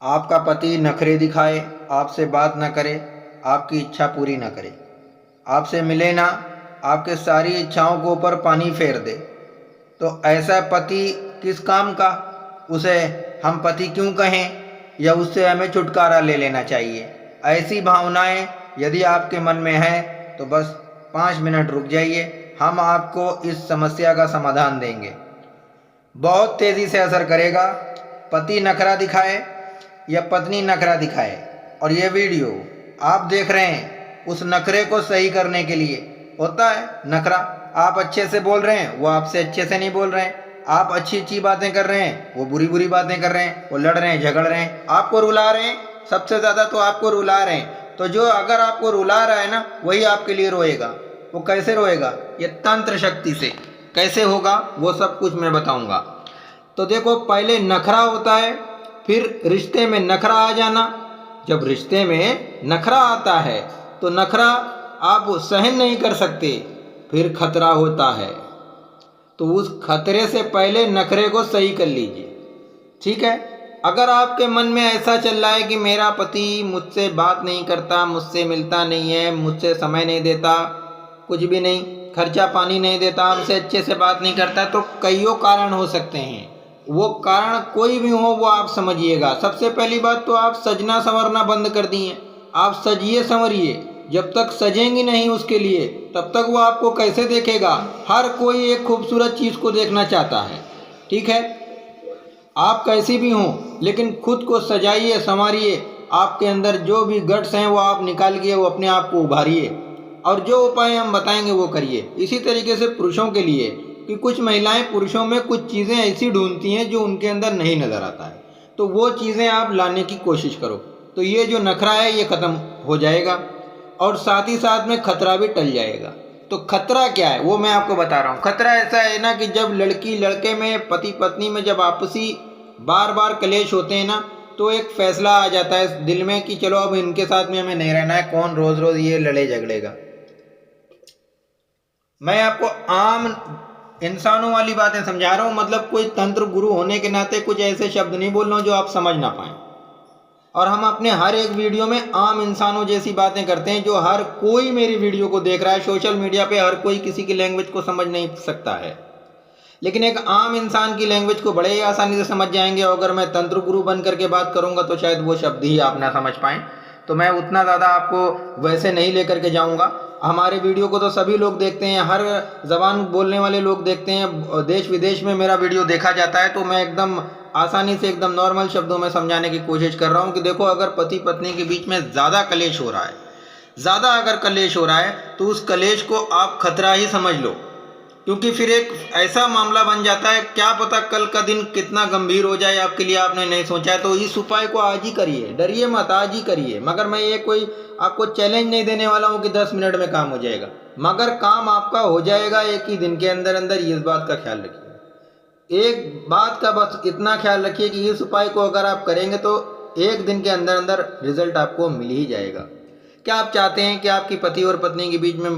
आपका पति नखरे दिखाए, आपसे बात ना करे, आपकी इच्छा पूरी ना करे, आपसे मिले ना, आपके सारी इच्छाओं के ऊपर पानी फेर दे, तो ऐसा पति किस काम का? उसे हम पति क्यों कहें, या उससे हमें छुटकारा ले लेना चाहिए? ऐसी भावनाएं यदि आपके मन में है तो बस 5 मिनट रुक जाइए, हम आपको इस समस्या का समाधान देंगे। बहुत तेज़ी से असर करेगा। पति नखरा दिखाए या पत्नी नखरा दिखाए, और ये वीडियो आप देख रहे हैं उस नखरे को सही करने के लिए। होता है नखरा, आप अच्छे से बोल रहे हैं, वो आपसे अच्छे से नहीं बोल रहे हैं, आप अच्छी अच्छी बातें कर रहे हैं, वो बुरी बुरी बातें कर रहे हैं, वो लड़ रहे हैं, झगड़ रहे हैं, आपको रुला रहे हैं, सबसे ज़्यादा तो आपको रुला रहे हैं। तो जो अगर आपको रुला रहा है ना, वही आपके लिए रोएगा। वो कैसे रोएगा? ये तंत्र शक्ति से। कैसे होगा वो सब कुछ मैं बताऊंगा। तो देखो, पहले नखरा होता है, फिर रिश्ते में नखरा आ जाना। जब रिश्ते में नखरा आता है तो नखरा आप सहन नहीं कर सकते, फिर खतरा होता है। तो उस खतरे से पहले नखरे को सही कर लीजिए, ठीक है? अगर आपके मन में ऐसा चल रहा है कि मेरा पति मुझसे बात नहीं करता, मुझसे मिलता नहीं है, मुझसे समय नहीं देता, कुछ भी नहीं, खर्चा पानी नहीं देता, हमसे अच्छे से बात नहीं करता, तो कईयों कारण हो सकते हैं। वो कारण कोई भी हो वो आप समझिएगा। सबसे पहली बात तो आप सजना संवरना बंद कर दिए। आप सजिए संवरिए, जब तक सजेंगी नहीं उसके लिए तब तक वो आपको कैसे देखेगा? हर कोई एक खूबसूरत चीज़ को देखना चाहता है, ठीक है? आप कैसी भी हों, लेकिन खुद को सजाइए, संवारिए। आपके अंदर जो भी गट्स हैं वो आप निकाल के वो अपने आप को उभारिए, और जो उपाय हम बताएंगे वो करिए। इसी तरीके से पुरुषों के लिए, कि कुछ महिलाएं पुरुषों में कुछ चीज़ें ऐसी ढूंढती हैं जो उनके अंदर नहीं नज़र आता है, तो वो चीज़ें आप लाने की कोशिश करो, तो ये जो नखरा है ये ख़त्म हो जाएगा, और साथ ही साथ में खतरा भी टल जाएगा। तो खतरा क्या है वो मैं आपको बता रहा हूँ। खतरा ऐसा है ना कि जब लड़की लड़के में, पति पत्नी में जब आपसी बार बार कलेश होते हैं ना, तो एक फैसला आ जाता है दिल में कि चलो अब इनके साथ में हमें नहीं रहना है, कौन रोज़ रोज़ ये लड़े झगड़ेगा। मैं आपको आम इंसानों वाली बातें समझा रहा हूँ, मतलब कोई तंत्र गुरु होने के नाते कुछ ऐसे शब्द नहीं बोल रहा हूँ जो आप समझ ना पाएँ। और हम अपने हर एक वीडियो में आम इंसानों जैसी बातें करते हैं, जो हर कोई मेरी वीडियो को देख रहा है। सोशल मीडिया पे हर कोई किसी की लैंग्वेज को समझ नहीं सकता है, लेकिन एक आम इंसान की लैंग्वेज को बड़े ही आसानी से समझ जाएंगे। और अगर मैं तंत्र गुरु बन करके बात करूंगा तो शायद वो शब्द ही आप ना समझ पाएँ, तो मैं उतना ज़्यादा आपको वैसे नहीं लेकर के जाऊंगा। हमारे वीडियो को तो सभी लोग देखते हैं, हर ज़बान बोलने वाले लोग देखते हैं, देश विदेश में मेरा वीडियो देखा जाता है। तो मैं एकदम आसानी से, एकदम नॉर्मल शब्दों में समझाने की कोशिश कर रहा हूँ कि देखो, अगर पति पत्नी के बीच में ज़्यादा कलेश हो रहा है, ज़्यादा अगर कलेश हो रहा है, तो उस कलेश को आप खतरा ही समझ लो, क्योंकि फिर एक ऐसा मामला बन जाता है, क्या पता कल का दिन कितना गंभीर हो जाए आपके लिए, आपने नहीं सोचा है। तो इस उपाय को आज ही करिए, डरिए मत, आज ही करिए। मगर मैं ये कोई आपको चैलेंज नहीं देने वाला हूँ कि 10 मिनट में काम हो जाएगा, मगर काम आपका हो जाएगा एक ही दिन के अंदर अंदर। इस बात का ख्याल रखिए, एक बात का बस इतना ख्याल रखिए कि इस उपाय को अगर आप करेंगे तो एक दिन के अंदर अंदर रिजल्ट आपको मिल ही जाएगा। क्या आप चाहते हैं कि आपकी पति और पत्नी के बीच में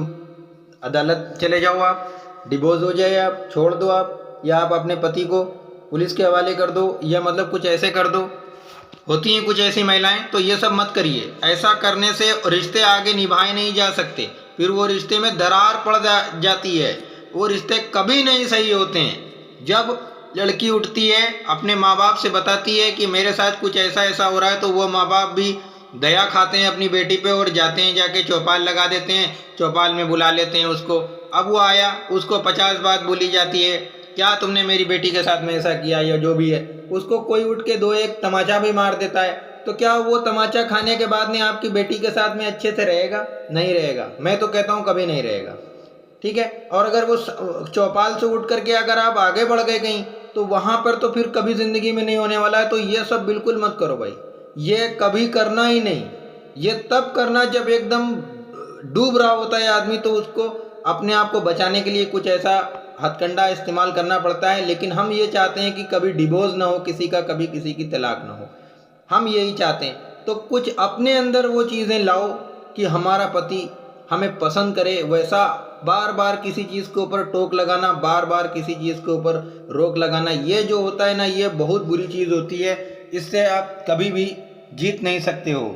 अदालत चले जाओ, आप डिवोर्स हो जाए, आप छोड़ दो आप, या आप अपने पति को पुलिस के हवाले कर दो, या मतलब कुछ ऐसे कर दो? होती हैं कुछ ऐसी महिलाएं। तो ये सब मत करिए। ऐसा करने से रिश्ते आगे निभाए नहीं जा सकते, फिर वो रिश्ते में दरार पड़ जाती है, वो रिश्ते कभी नहीं सही होते हैं। जब लड़की उठती है, अपने माँ बाप से बताती है कि मेरे साथ कुछ ऐसा ऐसा हो रहा है, तो वो माँ बाप भी दया खाते हैं अपनी बेटी पे, और जाते हैं, जाके चौपाल लगा देते हैं, चौपाल में बुला लेते हैं उसको। अब वो आया, उसको 50 बात बोली जाती है, क्या तुमने मेरी बेटी के साथ में ऐसा किया, या जो भी है। उसको कोई उठ के 2-1 तमाचा भी मार देता है, तो क्या वो तमाचा खाने के बाद में आपकी बेटी के साथ में अच्छे से रहेगा? नहीं रहेगा। मैं तो कहता हूँ कभी नहीं रहेगा, ठीक है? और अगर वो चौपाल से उठ करके अगर आप आगे बढ़ गए कहीं, तो वहाँ पर तो फिर कभी ज़िंदगी में नहीं होने वाला है। तो ये सब बिल्कुल मत करो भाई, ये कभी करना ही नहीं। ये तब करना जब एकदम डूब रहा होता है आदमी, तो उसको अपने आप को बचाने के लिए कुछ ऐसा हथकंडा इस्तेमाल करना पड़ता है। लेकिन हम ये चाहते हैं कि कभी डिवोर्स ना हो किसी का, कभी किसी की तलाक ना हो, हम यही चाहते हैं। तो कुछ अपने अंदर वो चीज़ें लाओ कि हमारा पति हमें पसंद करे। वैसा बार बार किसी चीज़ के ऊपर टोक लगाना, बार बार किसी चीज़ के ऊपर रोक लगाना, ये जो होता है ना, ये बहुत बुरी चीज़ होती है। इससे आप कभी भी जीत नहीं सकते हो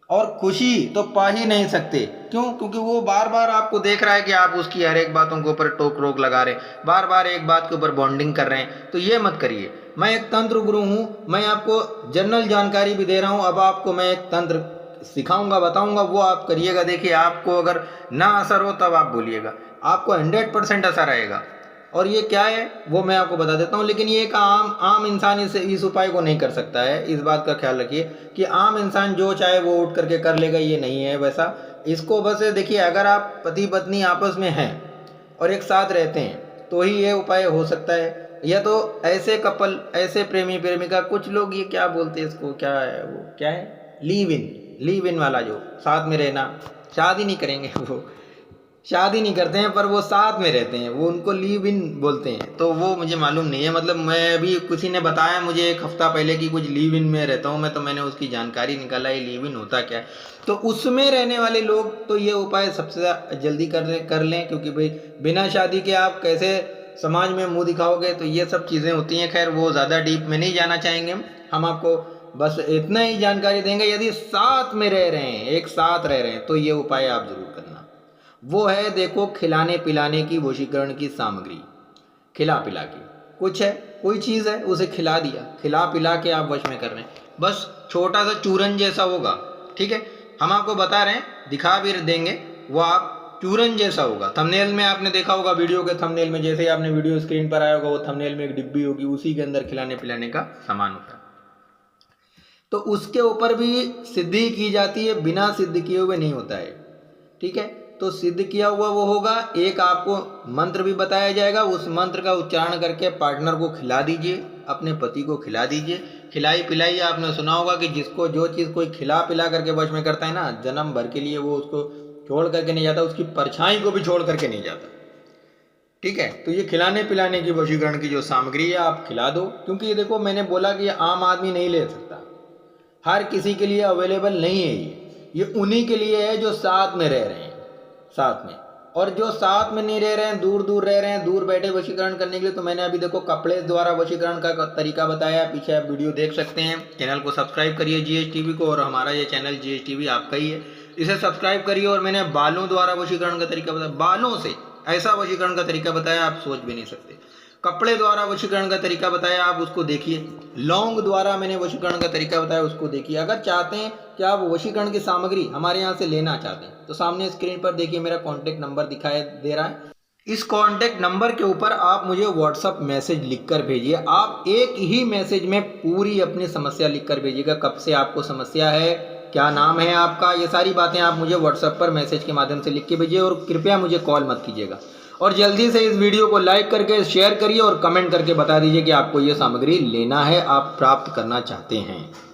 और खुशी तो पा ही नहीं सकते। क्यों? क्योंकि वो बार बार आपको देख रहा है कि आप उसकी हर एक बातों के ऊपर टोक रोक लगा रहे हैं, बार बार एक बात के ऊपर बॉन्डिंग कर रहे हैं। तो ये मत करिए। मैं एक तंत्र गुरु हूँ, मैं आपको जनरल जानकारी भी दे रहा हूँ। अब आपको मैं एक तंत्र सिखाऊंगा, बताऊंगा, वो आप करिएगा। देखिए, आपको अगर ना असर हो तब आप बोलिएगा, आपको 100% असर आएगा। और ये क्या है वो मैं आपको बता देता हूँ। लेकिन ये एक आम इंसान इस उपाय को नहीं कर सकता है, इस बात का ख्याल रखिए कि आम इंसान जो चाहे वो उठ करके कर लेगा, ये नहीं है वैसा। इसको बस देखिए, अगर आप पति पत्नी आपस में हैं और एक साथ रहते हैं तो ही ये उपाय हो सकता है। या तो ऐसे कपल, ऐसे प्रेमी प्रेमिका, कुछ लोग ये क्या बोलते हैं इसको, क्या है वो, क्या है, लीव इन वाला, जो साथ में रहना, शादी नहीं करेंगे, वो शादी नहीं करते हैं पर वो साथ में रहते हैं, वो उनको लीव इन बोलते हैं। तो वो मुझे मालूम नहीं है, मतलब मैं अभी किसी ने बताया मुझे एक हफ्ता पहले कि कुछ लीव इन में रहता हूँ मैं, तो मैंने उसकी जानकारी निकाला ये लीव इन होता क्या है। तो उसमें रहने वाले लोग तो ये उपाय सबसे जल्दी कर लें, क्योंकि भाई बिना शादी के आप कैसे समाज में मुंह दिखाओगे, तो ये सब चीज़ें होती हैं। खैर, वो ज़्यादा डीप में नहीं जाना चाहेंगे हम आपको बस इतना ही जानकारी देंगे। यदि साथ में रह रहे हैं, एक साथ रह रहे हैं, तो ये उपाय आप जरूर करना। वो है, देखो, खिलाने पिलाने की वशीकरण की सामग्री। खिला पिला के कुछ है, कोई चीज़ है, उसे खिला दिया, खिला पिला के आप वश में कर रहे हैं। बस छोटा सा चूरन जैसा होगा, ठीक है, हम आपको बता रहे हैं, दिखा भी देंगे, वो आप चूरन जैसा होगा। थंबनेल में आपने देखा होगा, वीडियो के थंबनेल में, जैसे ही आपने वीडियो स्क्रीन पर आया होगा, वो थंबनेल में एक डिब्बी होगी, उसी के अंदर खिलाने पिलाने का सामान होता है। तो उसके ऊपर भी सिद्धि की जाती है, बिना सिद्ध किए हुए नहीं होता है, ठीक है। तो सिद्ध किया हुआ वो होगा। एक आपको मंत्र भी बताया जाएगा, उस मंत्र का उच्चारण करके पार्टनर को खिला दीजिए, अपने पति को खिला दीजिए। खिलाई पिलाई आपने सुना होगा कि जिसको जो चीज़ कोई खिला पिला करके वश में करता है ना, जन्म भर के लिए वो उसको छोड़ करके नहीं जाता, उसकी परछाई को भी छोड़ करके नहीं जाता, ठीक है। तो ये खिलाने पिलाने की वशीकरण की जो सामग्री है, आप खिला दो। क्योंकि ये देखो, मैंने बोला कि ये आम आदमी नहीं ले सकता, हर किसी के लिए अवेलेबल नहीं है। ये उन्हीं के लिए है जो साथ में रह रहे हैं, साथ में। और जो साथ में नहीं रह रहे हैं, दूर दूर रह रहे हैं, दूर बैठे वशीकरण करने के लिए, तो मैंने अभी देखो कपड़े द्वारा वशीकरण का तरीका बताया, पीछे आप वीडियो देख सकते हैं। चैनल को सब्सक्राइब करिए GH TV को, और हमारा ये चैनल GH TV आपका ही है, इसे सब्सक्राइब करिए। और मैंने बालों द्वारा वशीकरण का तरीका बताया, बालों से ऐसा वशीकरण का तरीका बताया आप सोच भी नहीं सकते। कपड़े द्वारा वशीकरण का तरीका बताया, आप उसको देखिए। लौंग द्वारा मैंने वशीकरण का तरीका बताया, उसको देखिए। अगर चाहते हैं कि आप वशीकरण की सामग्री हमारे यहाँ से लेना चाहते हैं, तो सामने स्क्रीन पर देखिए मेरा कॉन्टैक्ट नंबर दिखाई दे रहा है। इस कॉन्टैक्ट नंबर के ऊपर आप मुझे व्हाट्सअप मैसेज लिखकर भेजिए। आप एक ही मैसेज में पूरी अपनी समस्या लिखकर भेजिएगा, कब से आपको समस्या है, क्या नाम है आपका, ये सारी बातें आप मुझे व्हाट्सएप पर मैसेज के माध्यम से लिख के भेजिए। और कृपया मुझे कॉल मत कीजिएगा। और जल्दी से इस वीडियो को लाइक करके शेयर करिए और कमेंट करके बता दीजिए कि आपको ये सामग्री लेना है, आप प्राप्त करना चाहते हैं।